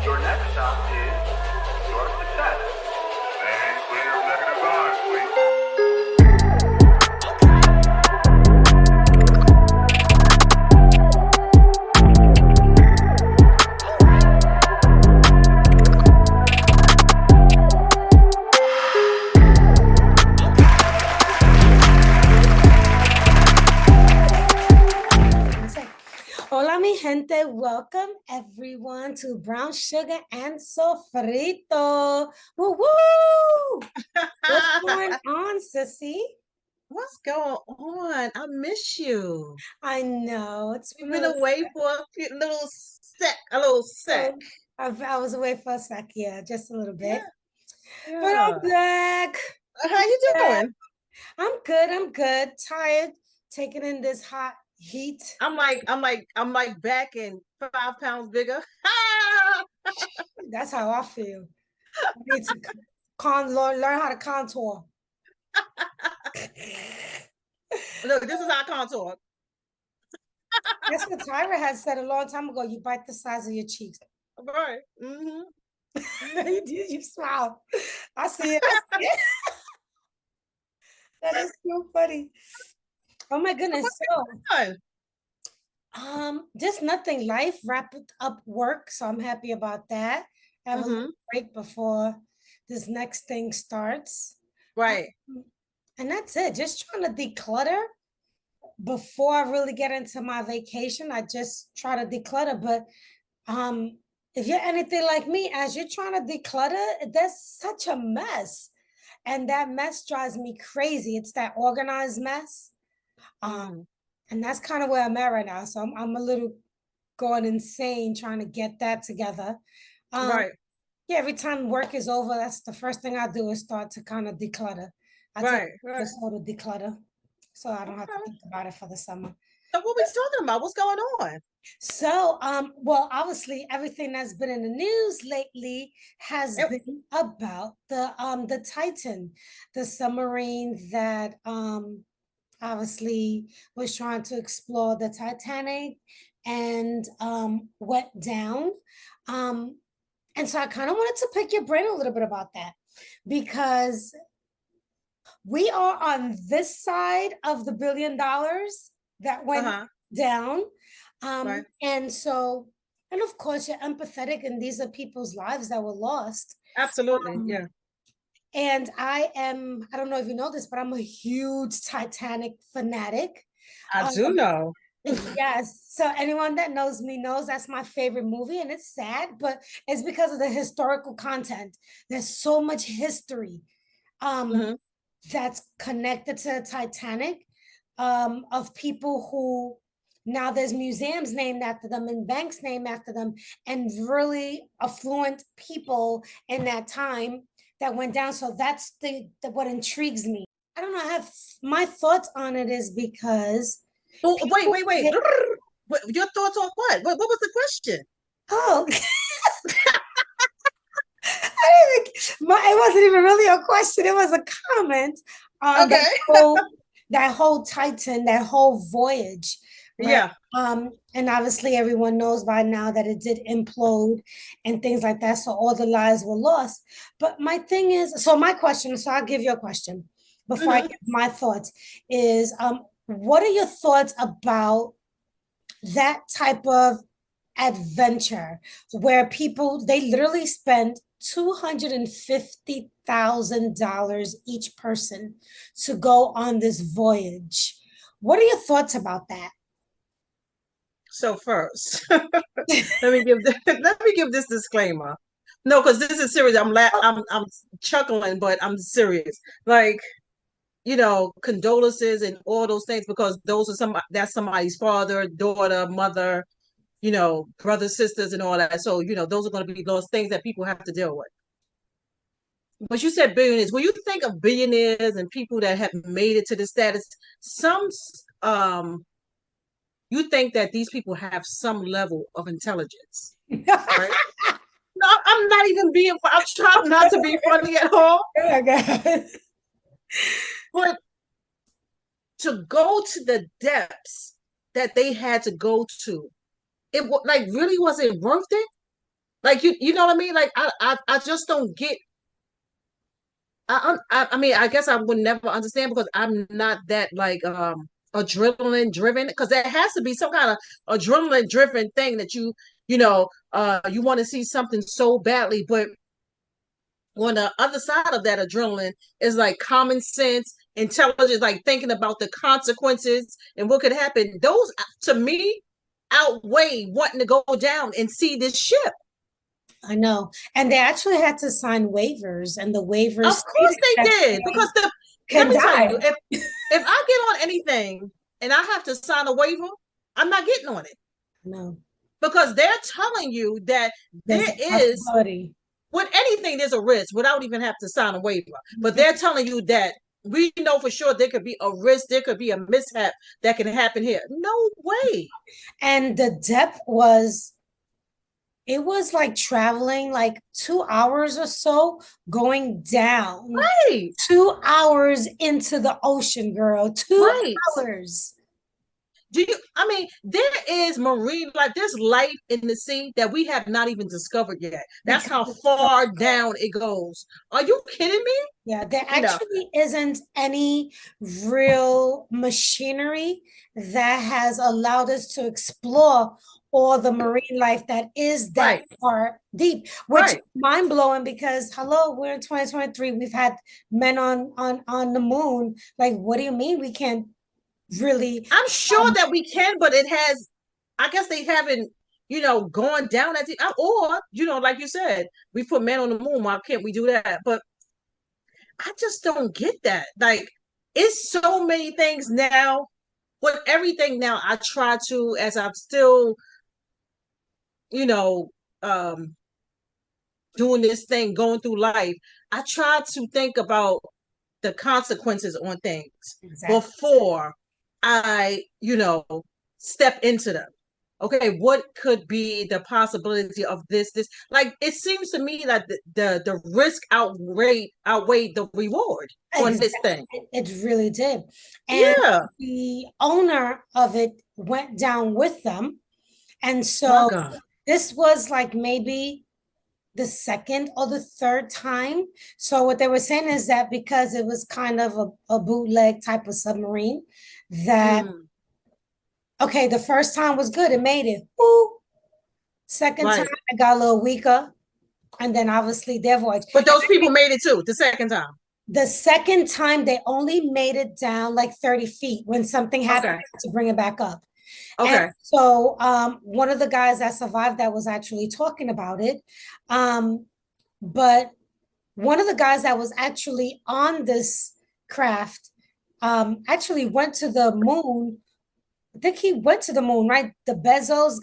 Your next stop is your success. Maintain clear of negative vibes, please. Hola, mi gente. Welcome everyone to Brown Sugar and Sofrito. Woo woo! What's going on, sissy? What's going on? I miss you. I know it's You've been been away for a little sec. I was away for a sec, yeah, just a little Yeah, bit. But yeah. I'm back. How you Back. doing? I'm good. I'm good. Tired, taking in this hot heat. I'm like back and 5 pounds bigger. That's how I feel. I need to learn how to contour. Look, this is our contour. That's what Tyra had said a long time ago. You bite the size of your cheeks. Right. Mm-hmm. You smile. I see it. I see it. That is so funny. Oh my goodness. Fun. Just nothing. Life wrapped up work. So I'm happy about that. Have a little break before this next thing starts. Right. And that's it. Just trying to declutter before I really get into my vacation. I just try to declutter. But if you're anything like me, as you're trying to declutter, there's such a mess. And that mess drives me crazy. It's that organized mess. And that's kind of where I'm at right now. So I'm a little going insane trying to get that together. Right. Yeah, every time work is over, that's the first thing I do is start to kind of declutter. I take Right. the sort of declutter so I don't have to Okay. think about it for the summer. So what we talking about? What's going on? So, well, obviously everything that's been in the news lately has Yep. been about the Titan, the submarine that obviously was trying to explore the Titanic and went down. And so I kind of wanted to pick your brain a little bit about that because we are on this side of the $1 billion that went down. Right. And so, and of course, you're empathetic, and these are people's lives that were lost. Absolutely. Yeah. And I don't know if you know this, but I'm a huge Titanic fanatic. I do know. Yes. So anyone that knows me knows that's my favorite movie, and it's sad, but it's because of the historical content. There's so much history that's connected to the Titanic, of people who now there's museums named after them and banks named after them, and really affluent people in that time that went down. So that's what intrigues me. I don't know. I have my thoughts on it is because Oh, wait. Your thoughts on what? What was the question? oh it wasn't even really a question, it was a comment on Okay. that whole Titan, that whole voyage, right? Yeah. And obviously everyone knows by now that it did implode and things like that, so all the lives were lost. But my thing is, so my question, so I'll give you a question before I give my thoughts, is what are your thoughts about that type of adventure where people they literally spend $250,000 each person to go on this voyage? What are your thoughts about that? So first, let me give this disclaimer. No, because this is serious. I'm chuckling, but I'm serious. Like, condolences and all those things, because that's somebody's father, daughter, mother, brothers, sisters, and all that. So, those are going to be those things that people have to deal with. But you said billionaires. When you think of billionaires and people that have made it to the status, you think that these people have some level of intelligence, right? No, I'm not even being. I'm trying not to be funny at all. Okay. But to go to the depths that they had to go to, it like really wasn't worth it. Like you know what I mean? Like I just don't get. I mean, I guess I would never understand because I'm not that like adrenaline driven, because there has to be some kind of adrenaline driven thing that you want to see something so badly. But on the other side of that adrenaline is like common sense, intelligence, like thinking about the consequences and what could happen. Those to me outweigh wanting to go down and see this ship. I know. And they actually had to sign waivers, and the waivers Of course stated they that did, they because let can me tell you, die. if I get on anything and I have to sign a waiver, I'm not getting on it, No, because they're telling you that there's there a is, possibility. with anything, there's a risk without even have to sign a waiver. But they're telling you that we know for sure there could be a risk, there could be a mishap that can happen here. No way. And the depth was, it was like traveling like 2 hours or so going down, Right, 2 hours into the ocean, girl. two right. hours. I mean, there is marine life, there's life in the sea that we have not even discovered yet. That's Because how it's so, far down it goes. Are you kidding me? yeah, there No. actually isn't any real machinery that has allowed us to explore all the marine life that is that Right, far deep, which is right. mind blowing because hello, we're in 2023. We've had men on the moon. Like, what do you mean we can't really? I'm sure um, that we can, but I guess they haven't, gone down at the, or, like you said, we put men on the moon. Why can't we do that? But I just don't get that. Like, it's so many things now. With everything now, I try to, as I'm still, you know, um, doing this thing, going through life, I try to think about the consequences on things exactly. before I, step into them. Okay, what could be the possibility of this? Like, it seems to me that the risk outweighed the reward on this Exactly. thing. It really did. And Yeah, the owner of it went down with them. And my so God. this was like maybe the second or the third time. So what they were saying is that because it was kind of a bootleg type of submarine, that Mm, okay, the first time was good, it made it. Woo. Second time right. it got a little weaker, and then obviously their voyage. But those people made it too the second time. The second time they only made it down like 30 feet when something happened Okay. to bring it back up. And Okay. so one of the guys that survived that was actually talking about it. But one of the guys that was actually on this craft actually went to the moon. I think he went to the moon, right? The Bezos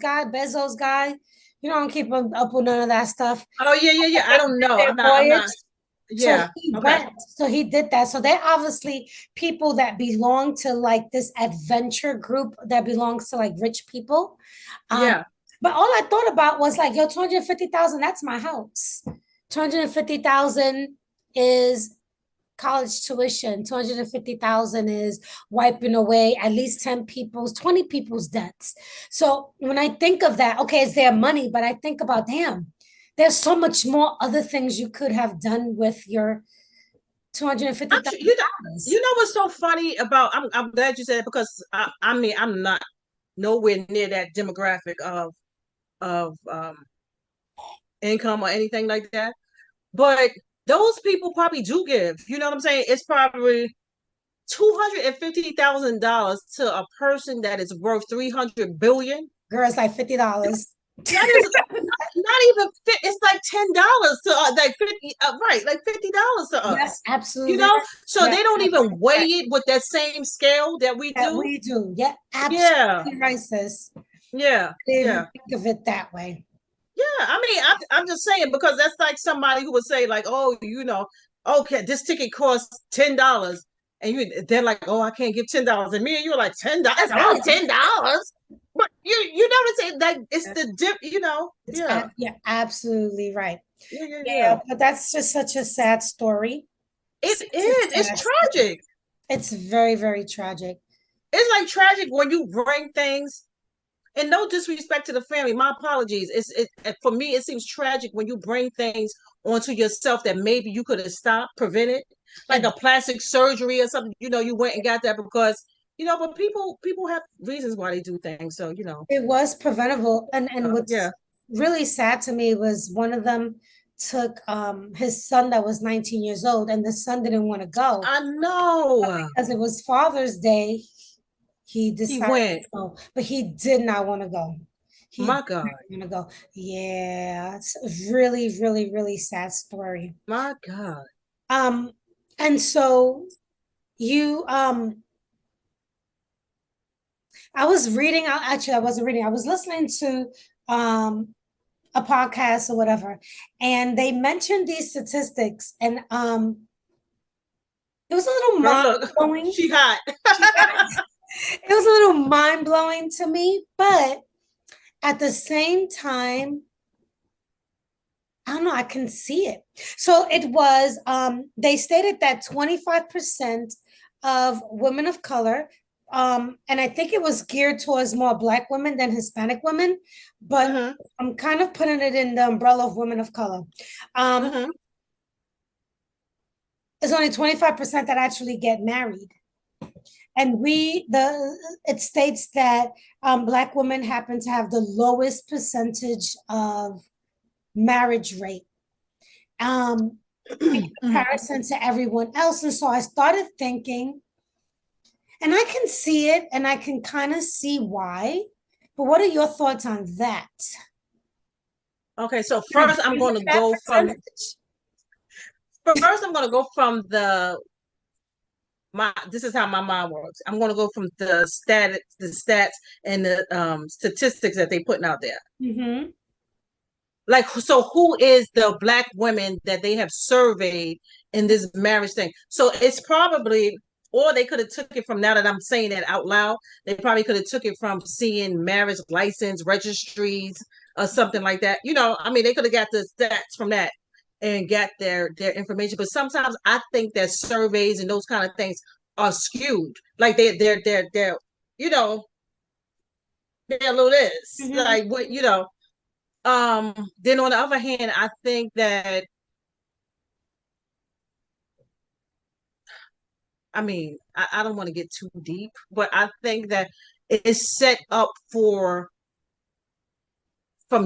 guy. You don't keep up with none of that stuff. Oh, yeah, yeah, yeah. I They don't did know. their I'm voyage. not. So Yeah. he Okay. went, so he did that. So they're obviously people that belong to like this adventure group that belongs to like rich people. Um, Yeah. but all I thought about was like, yo, 250,000, that's my house. 250,000 is college tuition. 250,000 is wiping away at least 10 people's, 20 people's debts. So when I think of that, okay, it's their money, but I think about, damn, there's so much more other things you could have done with your Actually, $250,000. what's so funny about, I'm glad you said it, because I mean, I'm not nowhere near that demographic of income or anything like that. But those people probably do give. You know what I'm saying? It's probably $250,000 to a person that is worth 300 billion. Girl, it's like $50. That is not even fit. It's like $10 to like 50, right? Like $50 to Yeah, us. absolutely. So Yeah, they don't even absolutely weigh right. it with that same scale that we That do. we do. Yeah, Yeah, absolutely right, sis. yeah, Didn't even yeah. think of it that way. Yeah, I mean, I'm just saying, because that's like somebody who would say like, oh, okay, this ticket costs $10, and they're like, oh, I can't give $10, and me and you are like, $10, only $10, but you know what I'm saying? Like, it's the dip, yeah, Yeah, absolutely right. yeah, yeah, yeah. Yeah, but that's just such a sad story. It Such a is. It's sad story. tragic. It's very, very tragic. It's like tragic when you bring things. And no disrespect to the family. My apologies. For me, it seems tragic when you bring things onto yourself that maybe you could have stopped, prevented, like a plastic surgery or something. You went and got that because but people have reasons why they do things. So It was preventable. And yeah. what's really sad to me was one of them took his son that was 19 years old, and the son didn't want to go. I know. Because it was Father's Day, he He decided went. to go, but he did not want to go. He My did God. not want to go. Yeah, it's a really, really, really sad story. My God. And so you I was reading, actually I wasn't reading, I was listening to a podcast or whatever, and they mentioned these statistics, and it was a little Girl, mind look, blowing. she hot. It was a little mind blowing to me, but at the same time, I don't know, I can see it. So it was, they stated that 25% of women of color, and I think it was geared towards more Black women than Hispanic women, but I'm kind of putting it in the umbrella of women of color. It's only 25% that actually get married. And it states that Black women happen to have the lowest percentage of marriage rate in comparison to everyone else. And so I started thinking, and I can see it and I can kind of see why, but what are your thoughts on that? Okay, so first I'm going to go from this is how my mind works. I'm going to go from the stats and the statistics that they putting out there. Mm-hmm. Like, so who is the Black women that they have surveyed in this marriage thing? So it's probably, or they could have took it from, now that I'm saying that out loud, they probably could have took it from seeing marriage license registries or something like that. I mean, they could have got the stats from that and got their information. But sometimes I think that surveys and those kind of things are skewed. Like they're they're a little this. Mm-hmm. Like what. Then on the other hand, I think that, I mean, I don't want to get too deep, but I think that it's set up from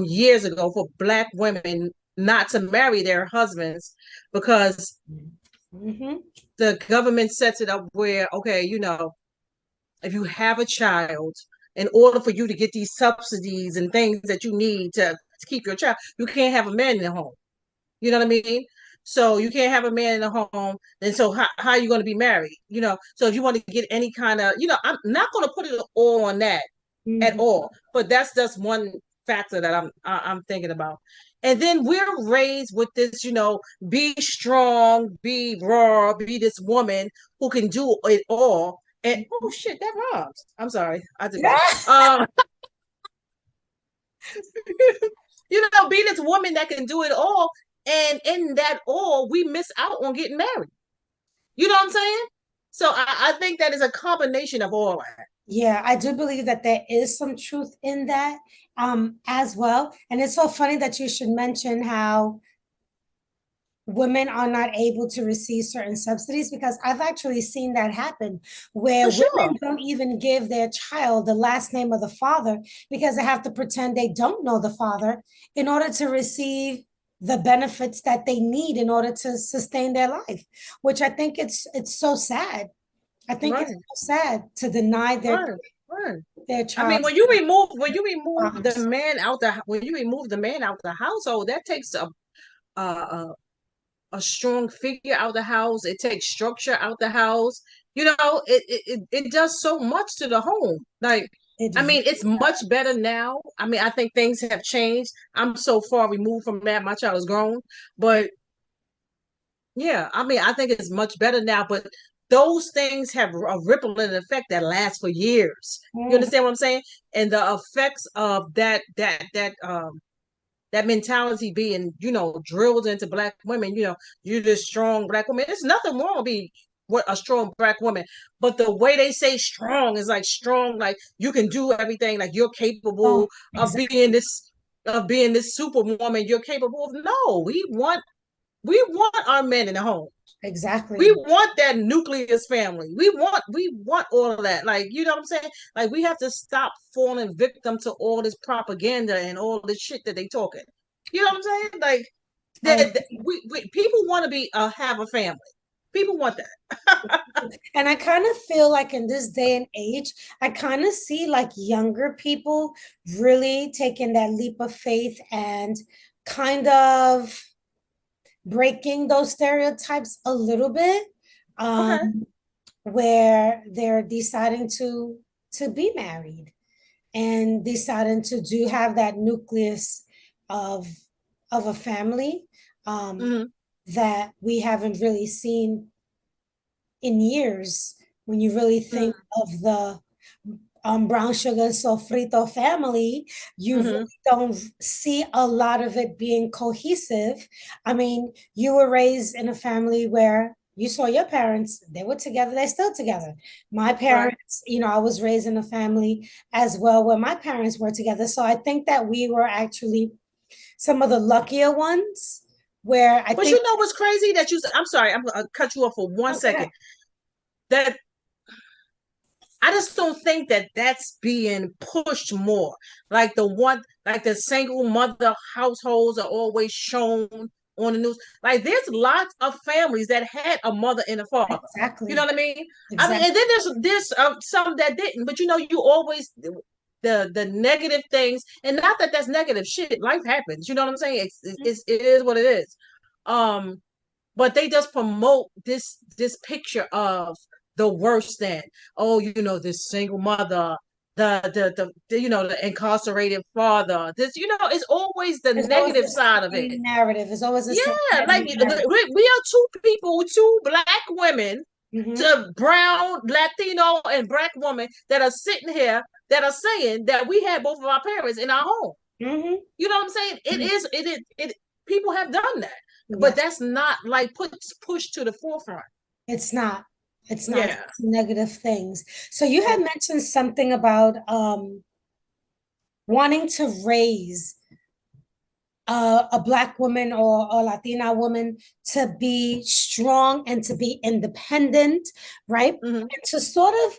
years ago for Black women not to marry their husbands because the government sets it up where, okay, if you have a child, in order for you to get these subsidies and things that you need to keep your child, you can't have a man in the home. You know what I mean? So you can't have a man in the home. And so how are you going to be married? So if you want to get any kind of, I'm not going to put it all on that at all. But that's just one factor that I'm thinking about. And then we're raised with this, be strong, be raw, be this woman who can do it all. And oh shit, that rhymes. I'm sorry, I did that. Be this woman that can do it all, and in that all, we miss out on getting married. You know what I'm saying? So I think that is a combination of all that. Yeah, I do believe that there is some truth in that as well. And it's so funny that you should mention how women are not able to receive certain subsidies, because I've actually seen that happen where women don't even give their child the last name of the father because they have to pretend they don't know the father in order to receive the benefits that they need in order to sustain their life, which I think it's so sad. I think it's so sad to deny their child. I mean, when you remove the man out the household, that takes a strong figure out the house. It takes structure out the house. It does so much to the home. Like, I mean, it's much better now. I mean, I think things have changed. I'm so far removed from that. My child is grown, but yeah, I mean, I think it's much better now. But those things have a rippling effect that lasts for years. You understand what I'm saying? And the effects of that mentality being, drilled into Black women, you're this strong Black woman. There's nothing wrong with being what a strong black woman. But the way they say strong is like strong, like you can do everything, like you're capable Oh, exactly. of being this superwoman. You're capable of. No, we want our men in the home. We Exactly. want that nucleus family. We want all of that. Like, you know what I'm saying? Like, we have to stop falling victim to all this propaganda and all this shit that they talking. You know what I'm saying? Like, I that we people want to be have a family. People want that. and I kind of feel like in this day and age, I kind of see like younger people really taking that leap of faith and kind of breaking those stereotypes a little bit, Okay. where they're deciding to be married and deciding to do have that nucleus of of a family, um, Mm-hmm. that we haven't really seen in years. When you really think of the brown sugar and sofrito family, you Mm-hmm. really don't see a lot of it being cohesive. I mean, you were raised in a family where you saw your parents, they were together, they're still together. My Right. parents, I was raised in a family as well where my parents were together. So I think that we were actually some of the luckier ones where I But think, you know what's crazy that you? I'm sorry. I'm gonna cut you off for one okay, second. That I just don't think that that's being pushed more. Like the single mother households are always shown on the news. Like there's lots of families that had a mother and a father. You know exactly, what I mean? I mean, exactly. and then there's some that didn't. But you know, you always the negative things, and not that that's negative shit. Life happens. You know what I'm saying? It is what it is. Um, but they just promote this picture of the worst thing. Oh, you know, this single mother, the you know, the incarcerated father. This, you know, it's always the It's always negative the side of it. same narrative. It's always the same Yeah, like heavy narrative. we are two people, two black women, Hmm. to brown, Latino, and black women that are sitting here that are saying that we had both of our parents in our home. Hmm. You know what I'm saying? It people have done that, but Yes, that's not like pushed to the forefront. it's not. It's not Yeah. negative things. So you Yeah. had mentioned something about wanting to raise a black woman or Latina woman to be strong and to be independent, right? Mm-hmm. And to sort of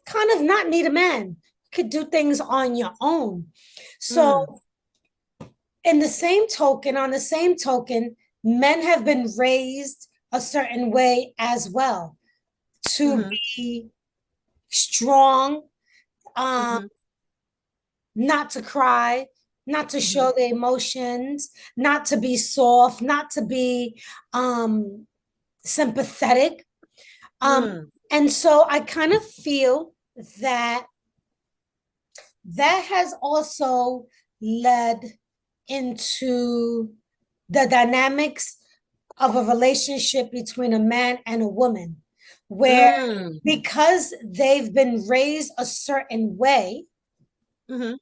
kind of not need a man. You could do things on your own. Mm. So on the same token, men have been raised a certain way as well to Mm-hmm. be strong, um, Mm-hmm. not to cry, not to Mm-hmm. show their emotions, not to be soft, not to be sympathetic. Um, Mm. and so I kind of feel that that has also led into the dynamics of a relationship between a man and a woman, where Mm. because they've been raised a certain way, Mm-hmm.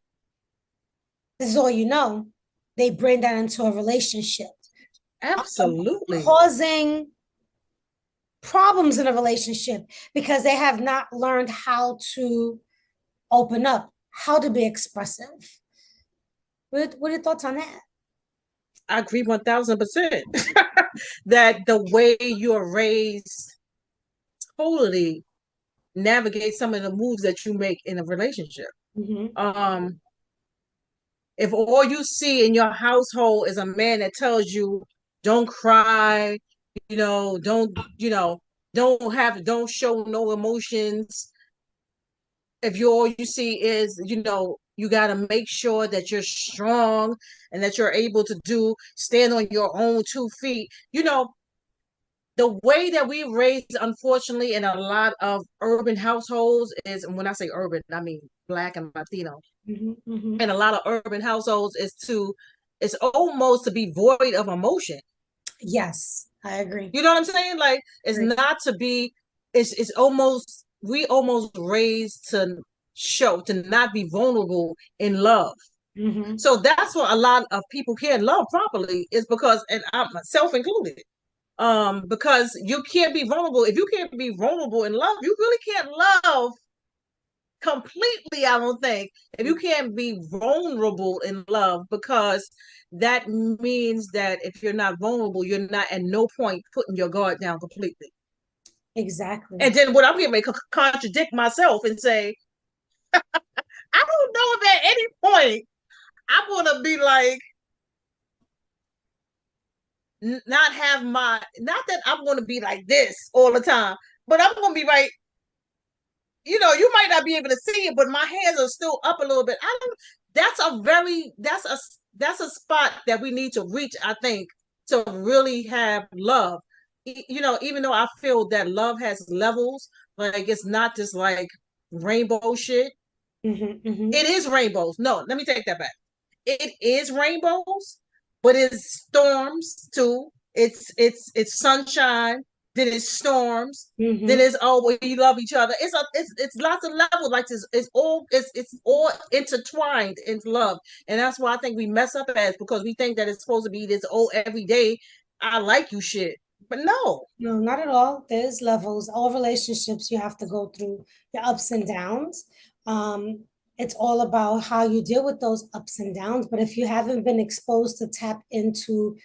this is all you know, they bring that into a relationship, Absolutely. causing problems in a relationship because they have not learned how to open up, how to be expressive. What are your thoughts on that? I agree 1000% that the way you're raised totally navigate some of the moves that you make in a relationship. Mm-hmm. Um, if all you see in your household is a man that tells you don't cry, you know, don't show no emotions. If all you see is, you know, you got to make sure that you're strong and that you're able to stand on your own 2 feet. You know, the way that we raised, unfortunately, in a lot of urban households is, and when I say urban, I mean Black and Latino, Mm-hmm. Mm-hmm. in a lot of urban households it's almost to be void of emotion. Yes, I agree. You know what I'm saying? Like it's Agree. not to be. It's almost we almost raised to not be vulnerable in love. Mm-hmm. So that's what a lot of people can't love properly is because, and I'm myself included. Because you can't be vulnerable. If you can't be vulnerable in love, you really can't love completely. I don't think if you can't be vulnerable in love, because that means that if you're not vulnerable, you're not at no point putting your guard down completely. Exactly. And then what I'm going to contradict myself and say, I don't know if at any point I'm going to be like, not have my, not that I'm going to be like this all the time, but I'm going to be right. You might not be able to see it, but my hands are still up a little bit. I don't, that's a spot that we need to reach, I think, to really have love. Even though I feel that love has levels, like it's not just like rainbow shit. It is rainbows. No, let me take that back. It is rainbows, but it's storms too. It's sunshine. Then it's storms. Then it's we love each other. It's lots of levels. Like it's all intertwined into love, and that's why I think we mess up as, because we think that it's supposed to be this every day I like you shit, but no. No, not at all. There's levels. All relationships, you have to go through your ups and downs. It's all about how you deal with those ups and downs. But if you haven't been exposed to tap into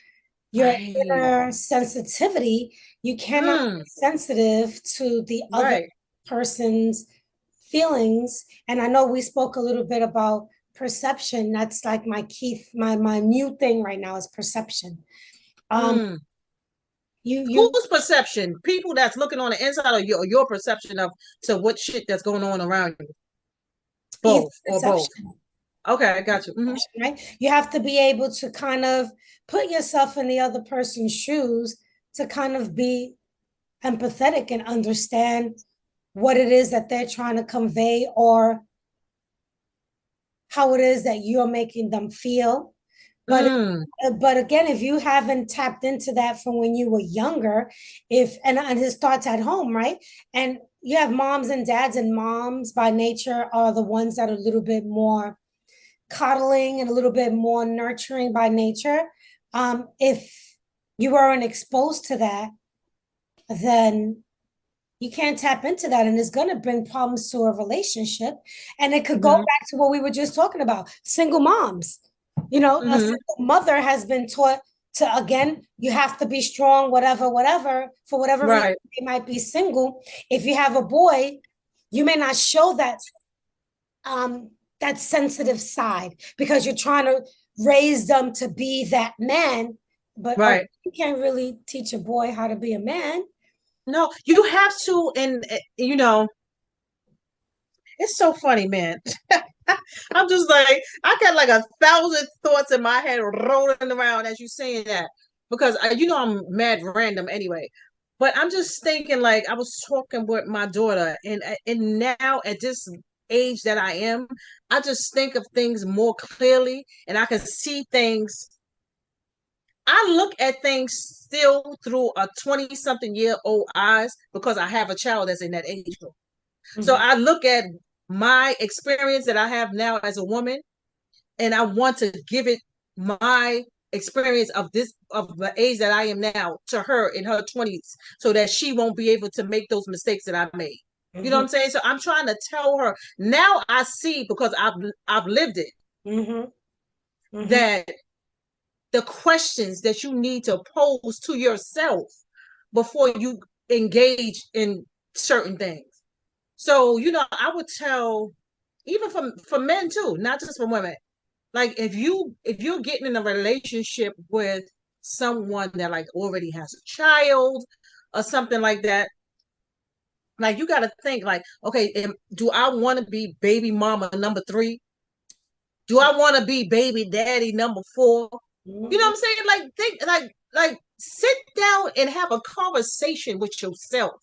your Right. inner sensitivity, you cannot be sensitive to the other Right. person's feelings. And I know we spoke a little bit about perception. That's like my new thing right now is perception. Whose perception? People that's looking on the inside, or your perception of to what shit that's going on around you? Both or both. Okay, I got you. Right? You have to be able to kind of put yourself in the other person's shoes to kind of be empathetic and understand what it is that they're trying to convey, or how it is that you're making them feel. But again, if you haven't tapped into that from when you were younger, and it starts at home, right? And you have moms and dads, and moms by nature are the ones that are a little bit more coddling and a little bit more nurturing by nature. If you weren't exposed to that, then you can't tap into that, and it's going to bring problems to a relationship. And it could go back to what we were just talking about, single moms. A single mother has been taught to, again, you have to be strong, whatever, for whatever reason they might be single. If you have a boy, you may not show that that sensitive side, because you're trying to raise them to be that man. But you can't really teach a boy how to be a man. No, you have to, and it's so funny, man. I'm just like, I got like 1,000 thoughts in my head rolling around as you saying that, because I'm mad random anyway. But I'm just thinking, like, I was talking with my daughter, and now at this age that I am, I just think of things more clearly, and I can see things. I look at things still through a 20-something-year-old eyes, because I have a child that's in that age group. So I look at my experience that I have now as a woman, and I want to give it my experience of the age that I am now to her in her 20s, so that she won't be able to make those mistakes that I made. You know what I'm saying? So I'm trying to tell her now. I see, because I've lived it, that the questions that you need to pose to yourself before you engage in certain things. So, I would tell, even for men too, not just for women, like if you're getting in a relationship with someone that like already has a child or something like that, like you got to think like, okay, do I want to be baby mama number 3? Do I want to be baby daddy number 4? You know what I'm saying? Like think, like sit down and have a conversation with yourself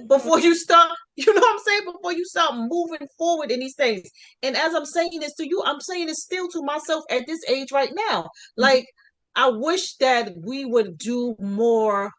before you start, you know what I'm saying? Before you start moving forward in these things. And as I'm saying this to you, I'm saying it still to myself at this age right now. Like, I wish that we would do more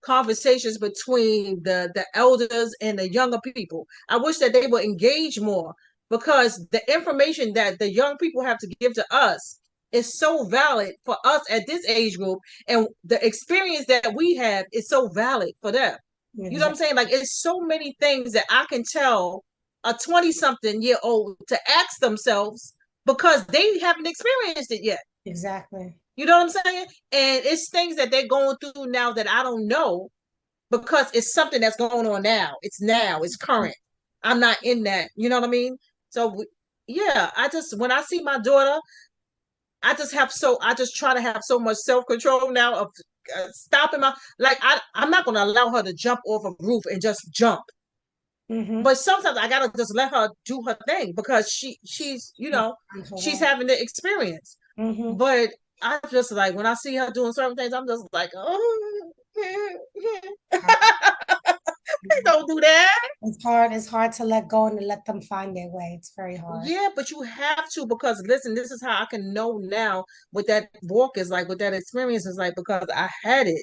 conversations between the elders and the younger people. I wish that they would engage more, because the information that the young people have to give to us is so valid for us at this age group, and the experience that we have is so valid for them. Exactly. You know what I'm saying? Like, it's so many things that I can tell a 20-something-year-old to ask themselves because they haven't experienced it yet. Exactly. You know what I'm saying? And it's things that they're going through now that I don't know because it's something that's going on now. It's current. I'm not in that. You know what I mean? So, yeah, when I see my daughter, I just try to have so much self-control now of stopping I'm not going to allow her to jump off a roof and just jump. Mm-hmm. But sometimes I gotta just let her do her thing because she's she's having the experience. Mm-hmm. But I just like when I see her doing certain things, I'm just like, oh, please don't do that. It's hard. It's hard to let go and to let them find their way. It's very hard. Yeah, but you have to because listen, this is how I can know now what that walk is like, what that experience is like because I had it,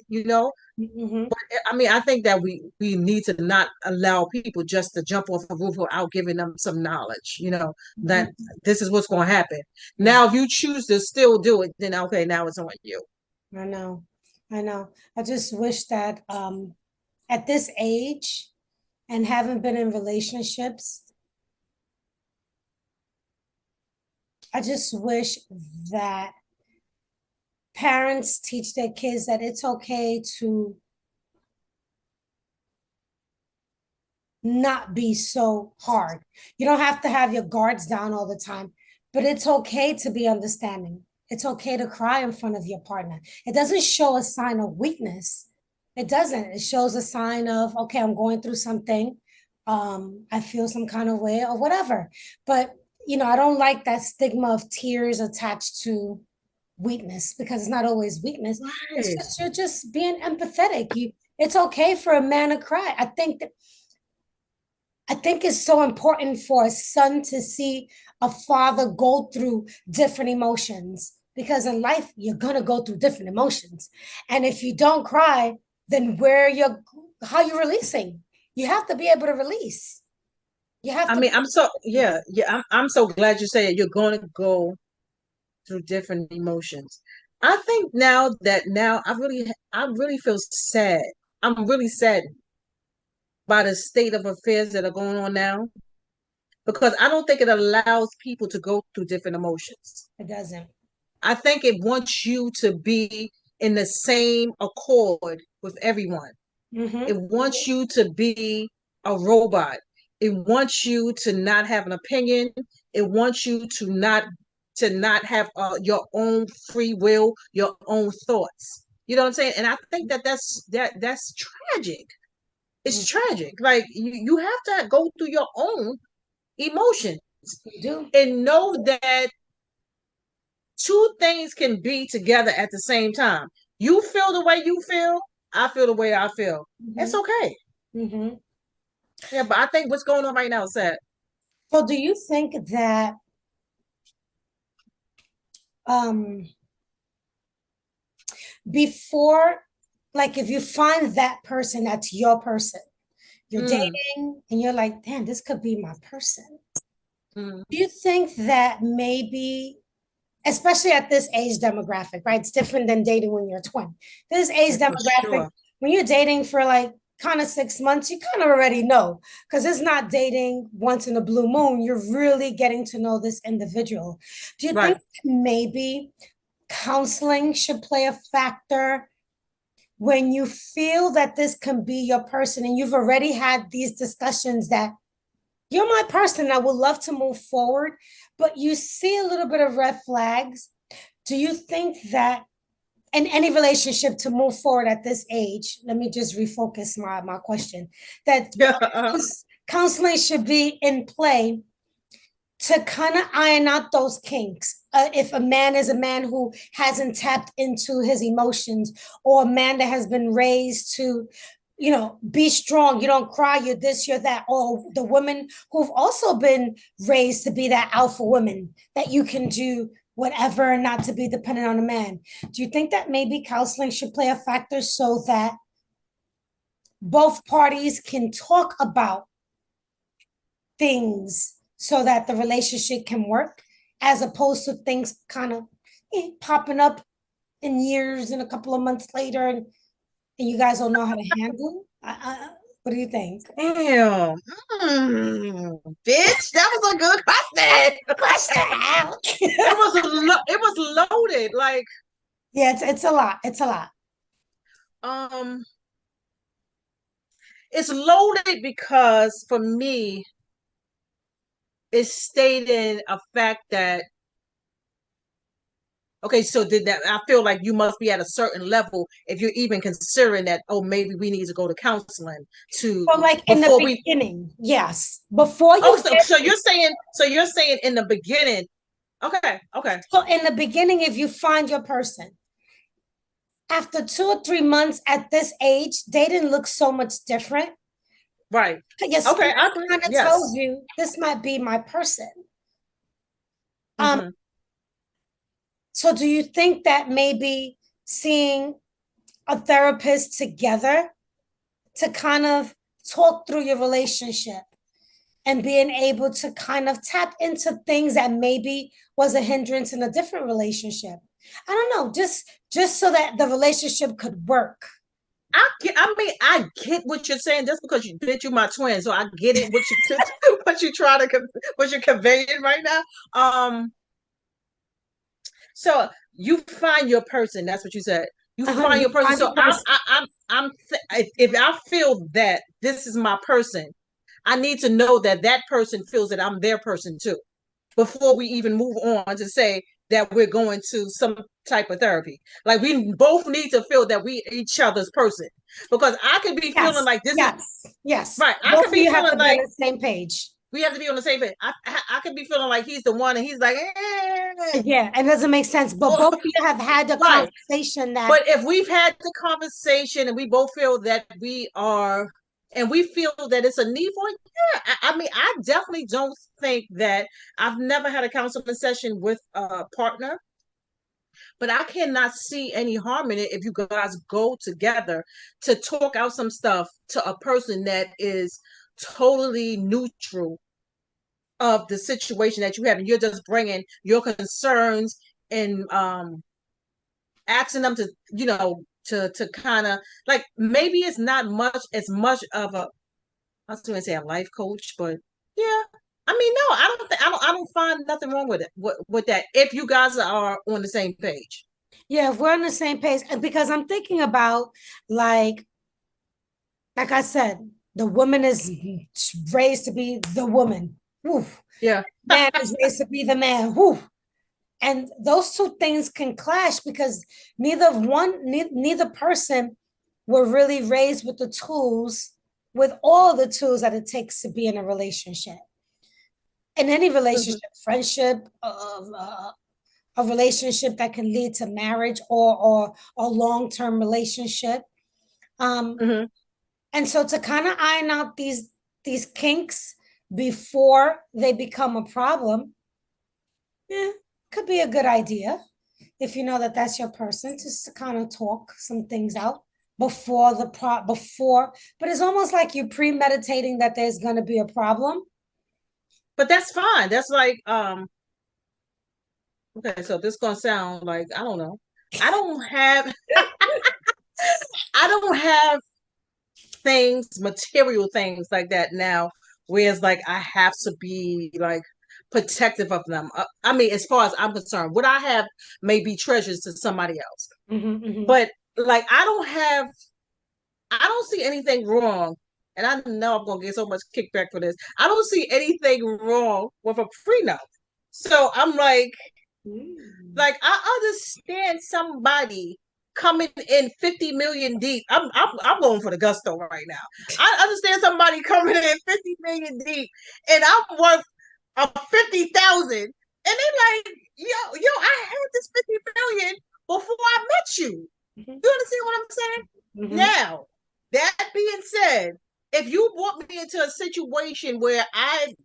Mm-hmm. But I mean, I think that we need to not allow people just to jump off a roof without giving them some knowledge, that this is what's going to happen. Now, if you choose to still do it, then okay, now it's on you. I know. I know. I just wish that at this age and haven't been in relationships, I just wish that parents teach their kids that it's okay to not be so hard. You don't have to have your guards down all the time, but it's okay to be understanding. It's okay to cry in front of your partner. It doesn't show a sign of weakness. It doesn't. It shows a sign of, okay, I'm going through something. I feel some kind of way or whatever. But, I don't like that stigma of tears attached to weakness because it's not always weakness. Right. It's just you're just being empathetic. It's okay for a man to cry. I think it's so important for a son to see a father go through different emotions because in life you're gonna go through different emotions, and if you don't cry, then how you releasing? You have to be able to release. You have I to. mean, I'm so glad you say it. You're going to go through different emotions. I think now I really feel sad. I'm really saddened by the state of affairs that are going on now because I don't think it allows people to go through different emotions. It doesn't. I think it wants you to be in the same accord with everyone. Mm-hmm. It wants you to be a robot. It wants you to not have an opinion. It wants you to not have your own free will, your own thoughts. You know what I'm saying? And I think that's tragic. It's tragic. Like you have to go through your own emotions You do. and know that two things can be together at the same time. You feel the way you feel, I feel the way I feel. It's okay. Mm-hmm. Yeah, but I think what's going on right now is sad. So, do you think that um before, like, if you find that person that's your person, you're dating and you're like, damn, this could be my person. Mm. Do you think that maybe, especially at this age demographic, right? It's different than dating when you're 20. This age For demographic, sure. when you're dating for like kind of 6 months, you kind of already know because it's not dating once in a blue moon. You're really getting to know this individual. Do you Right. think maybe counseling should play a factor when you feel that this can be your person and you've already had these discussions that you're my person, I would love to move forward, but you see a little bit of red flags? Do you think that in any relationship to move forward at this age, let me just refocus my question, that counseling should be in play to kind of iron out those kinks. If a man is a man who hasn't tapped into his emotions, or a man that has been raised to, be strong, you don't cry, you're this, you're that, or the women who've also been raised to be that alpha woman, that you can do whatever and not to be dependent on a man. Do you think that maybe counseling should play a factor so that both parties can talk about things so that the relationship can work, as opposed to things kind of popping up in years and a couple of months later, and you guys don't know how to handle? What do you think? Damn. Bitch, that was a good question. Question out. It was loaded. Like, Yeah, it's a lot. It's a lot. um, it's loaded because for me, it's stating a fact that okay, so did that I feel like you must be at a certain level if you're even considering that, oh, maybe we need to go to counseling to But like in the before we beginning, yes. Before oh you so you're saying in the beginning. Okay, okay. so in the beginning, if you find your person, after 2 or 3 months at this age, they didn't look so much different. Right. Your Okay, spirit I agree. kind of tells Yes. you this might be my person. Um, Mm-hmm. so do you think that maybe seeing a therapist together to kind of talk through your relationship and being able to kind of tap into things that maybe was a hindrance in a different relationship? I don't know, just so that the relationship could work. I get what you're saying just because you my twin, so I get it what you try to what you're conveying right now. So you find your person. That's what you said. You find You your person. find So your person. if I feel that this is my person, I need to know that that person feels that I'm their person too before we even move on to say that we're going to some type of therapy. Like we both need to feel that we each other's person because I could be feeling Yes, like this is yes, yes. right. I Both could of be you have feeling to be on like the same page. we have to be on the same page. I could be feeling like he's the one and he's like, eh. Yeah, and it doesn't make sense. But both of you have had the Right. conversation that But if we've had the conversation and we both feel that we are, and we feel that it's a need for it, yeah. I mean, I definitely don't think that I've never had a counseling session with a partner, but I cannot see any harm in it if you guys go together to talk out some stuff to a person that is totally neutral of the situation that you have, and you're just bringing your concerns and asking them to to kind of like maybe it's not much of a I was going to say a life coach, but yeah. I mean, no, I don't find nothing wrong with it with that if you guys are on the same page. yeah, if we're on the same page, and because I'm thinking about like like I said, the woman is raised to be the woman. Woo. Yeah. Man is raised to be the man. Woo. And those two things can clash because neither person were really raised with the tools, with all the tools that it takes to be in a relationship. In any Mm-hmm. relationship, friendship, a relationship that can lead to marriage or a long-term relationship. Um, Mm-hmm. and so to kind of iron out these kinks before they become a problem, yeah, could be a good idea if you know that that's your person, just to kind of talk some things out before. But it's almost like you're premeditating that there's going to be a problem. But that's fine. That's like okay, so this gonna sound like I don't know. I don't have I don't have things, material things like that now, whereas like I have to be like protective of them. I mean, as far as I'm concerned, what I have may be treasures to somebody else. Mm-hmm, mm-hmm. But like I don't see anything wrong. And I know I'm gonna get so much kickback for this. I don't see anything wrong with a prenup. So I'm Mm. like I understand somebody coming in 50 million deep. I'm going for the gusto right now. I understand somebody coming in 50 million deep and I'm worth a 50,000. And they like, yo, I had this 50 million before I met you. Mm-hmm, You understand what I'm saying? mm-hmm. Now, that being said, if you brought me into a situation where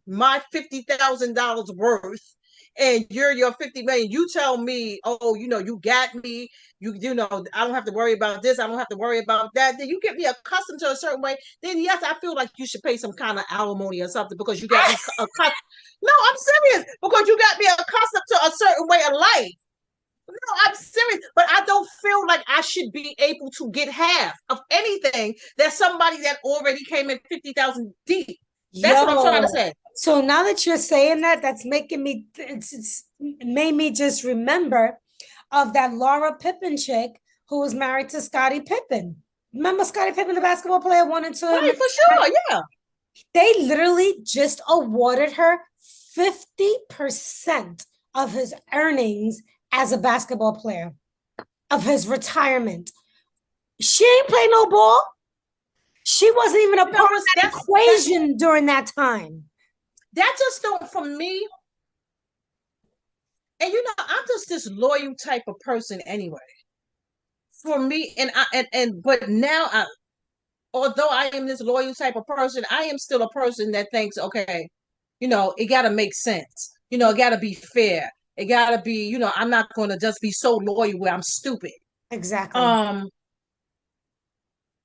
my $50,000 worth and you're your 50 million, you tell me, oh, you got me, I don't have to worry about this, I don't have to worry about that, then you get me accustomed to a certain way, then yes, I feel like you should pay some kind of alimony or something because you got me accustomed. No, I'm serious, because you got me accustomed to a certain way of life. I'm serious, but I don't feel like I should be able to get half of anything that somebody that already came in 50,000 deep. That's what I'm trying to Yo. say. So now that you're saying that, that's making me, it's made me just remember of that Laura Pippen chick who was married to Scottie Pippen. Remember Scottie Pippen, the basketball player, wanted to Right, for sure, yeah. They literally just awarded her 50% of his earnings as a basketball player, of his retirement. She ain't play no ball. She wasn't even a part of that equation during that time. That just don't, for me, and I'm just this loyal type of person anyway. For me, but now although I am this loyal type of person, I am still a person that thinks, okay, it gotta make sense. It gotta be fair. It gotta be, I'm not gonna just be so loyal where I'm stupid. Exactly.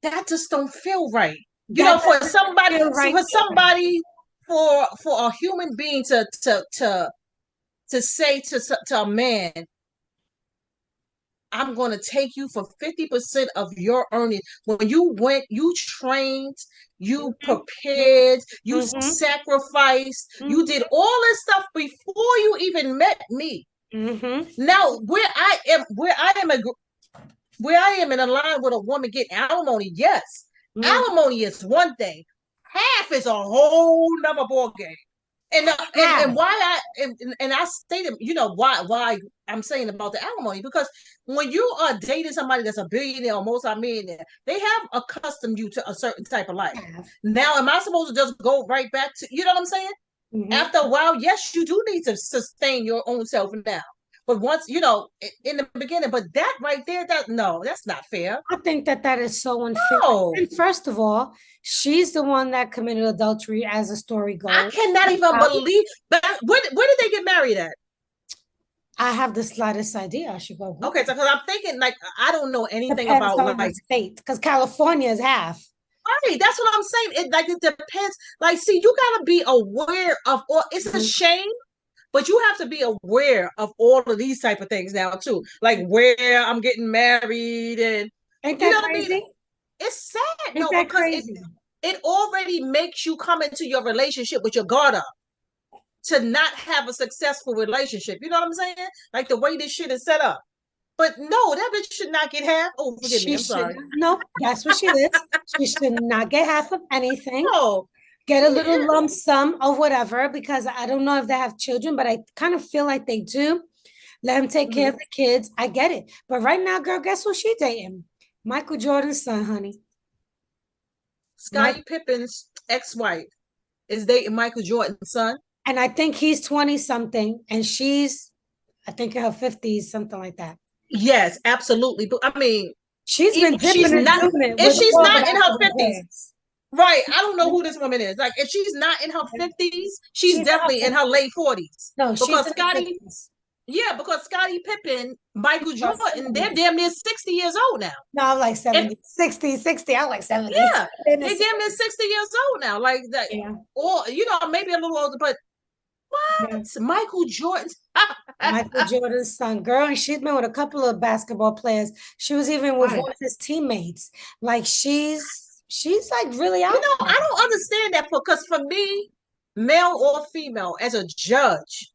That just don't feel right. That For somebody, right for somebody, for a human being to say to a man, I'm going to take you for 50% of your earnings. When you went, you trained, you prepared, you sacrificed, you did all this stuff before you even met me. Now, where I am in a line with a woman getting alimony, yes. Alimony is one thing. Half is a whole nother ball game. And why I stated, why I'm saying about the alimony, because when you are dating somebody that's a billionaire or multi-millionaire, they have accustomed you to a certain type of life. Now, am I supposed to just go right back to, you know what I'm saying? After a while, yes, you do need to sustain your own self now. But once, in the beginning, but that right there, that's not fair. I think that is so unfair. No. And first of all, she's the one that committed adultery, as the story goes. I cannot even believe. But where did they get married at? I have the slightest idea. I should go. Okay, so because I'm thinking, like, I don't know anything Depends about on the state, because California is half. Right, that's what I'm saying. It depends. Like, see, you gotta be aware of all. It's a shame, but you have to be aware of all of these type of things now too. Like where I'm getting married, and ain't you that know what crazy? I mean? It's sad, Ain't no, that because crazy? it already makes you come into your relationship with your guard up to not have a successful relationship. You know what I'm saying? Like the way this shit is set up. But no, that bitch should not get half. Oh, forgive me. I'm sorry. No, that's what she is. She should not get half of anything. No. Get a little lump sum of whatever, because I don't know if they have children, but I kind of feel like they do. Let them take care of the kids. I get it. But right now, girl, guess who she dating? Michael Jordan's son, honey. Scottie Pippen's ex-wife is dating Michael Jordan's son. And I think he's 20 something and she's, I think in her 50s, something like that. Yes, absolutely. But I mean, she's been if she's not in her 50s. Right. I don't know who this woman is. Like, if she's not in her 50s, she's definitely in her late 40s. No, because Scottie Pippen, Michael Jordan, they're damn near 60 years old now. No, I'm like 70, 60. I'm like 70. Yeah, they're damn near 60 years old now. Like that, or maybe a little older, but what? Yeah. Michael Jordan's Michael Jordan's son, girl, and she's been with a couple of basketball players. She was even with one of his teammates. Like she's like really out. I don't understand that, because for me, male or female, as a judge,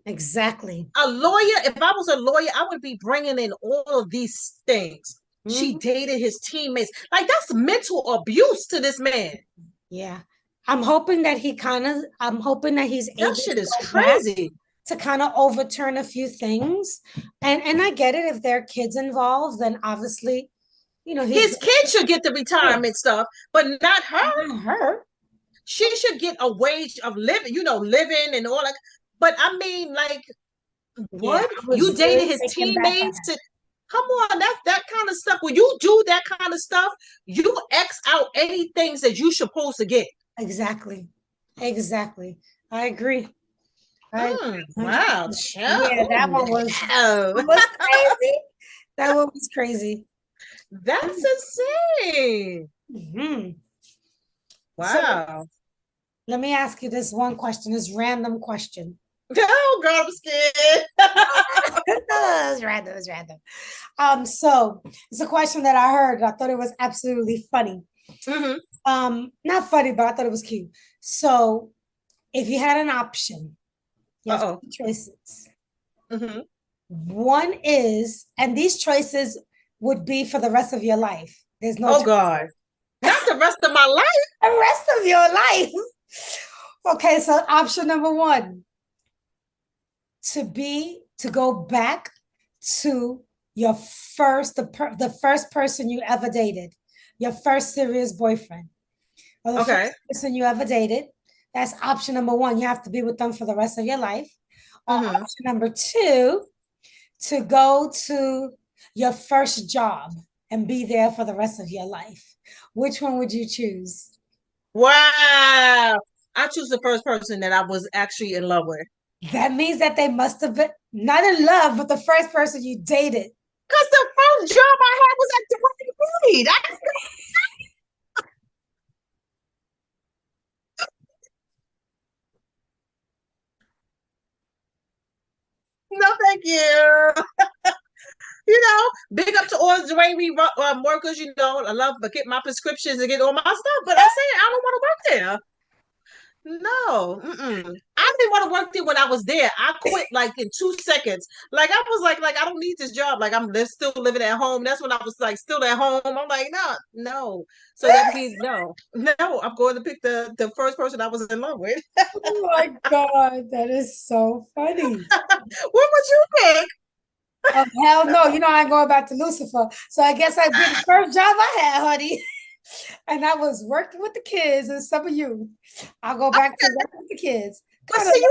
exactly a lawyer, if I was a lawyer, I would be bringing in all of these things. She dated his teammates. Like, that's mental abuse to this man. Yeah. I'm hoping that he's able that shit is crazy to kind of overturn a few things. And I get it, if there are kids involved, then obviously, his kids should get the retirement stuff, but not her. Not her. She should get a wage of living, living and all that. But I mean, like, what? You dated his teammates come on, that kind of stuff. When you do that kind of stuff, you X out any things that you're supposed to get. Exactly. I agree. Wow. Yeah, that one was crazy. That one was crazy. That's insane. Wow. So, let me ask you this one question, this random question. Oh, girl, I'm scared. No, it's random. It's random. So it's a question that I heard. I thought it was absolutely funny. Not funny, but I thought it was cute. So if you had an option, you have two choices. One is, and these choices would be for the rest of your life. There's no God. Not the rest of my life. The rest of your life. Okay, so option number one, to go back to your the first person you ever dated, your first serious boyfriend, or the first person you ever dated. That's option number one. You have to be with them for the rest of your life. Or option number two, to go to your first job and be there for the rest of your life. Which one would you choose? Wow. I choose the first person that I was actually in love with. That means that they must have been not in love, but the first person you dated. Because the first job I had was at Dwayne Reed. No, thank you. You know, big up to all the Dwayne Reed workers. You know, I love to get my prescriptions and get all my stuff. But I'm saying I don't want to work there. No, I didn't want to work there when I was there. I quit like in 2 seconds. Like I was like I don't need this job. Like I'm still living at home. That's when I was like still at home. I'm like, no. So that means no. I'm going to pick the first person I was in love with. Oh my God, that is so funny. What would you pick? Oh, hell no. You know, I ain't going back to Lucifer. So I guess I'd be the first job I had, honey. And I was working with the kids and some of you. I'll go back to work with the kids. But see,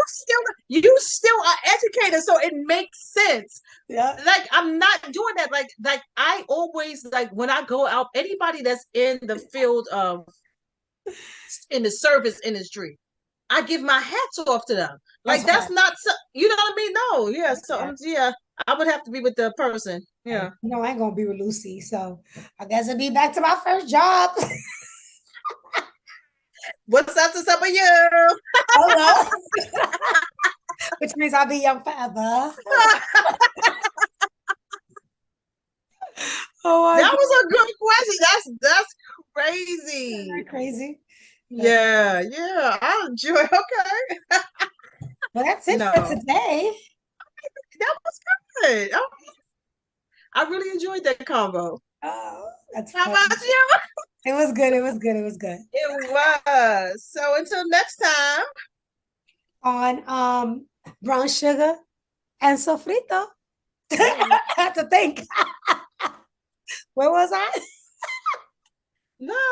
you still are educated, so it makes sense. Yeah. Like I'm not doing that. Like I always like when I go out, anybody that's in the field of in the service industry, I give my hats off to them. Like that's not so, you know what I mean? No, yeah. So yeah, I would have to be with the person. Yeah. No, I ain't gonna be with Lucy. So I guess I'll be back to my first job. What's up to some of you? Hello. Which means I'll be young forever. Oh, that was a good question. That's crazy. Crazy. Yeah, I enjoy. Okay. Well, that's it for today. That was good. I really enjoyed that combo. Oh, that's how about you? It was good. It was good. It was good. It was. So until next time on Brown Sugar and Sofrito. I have to think. Where was I? Night.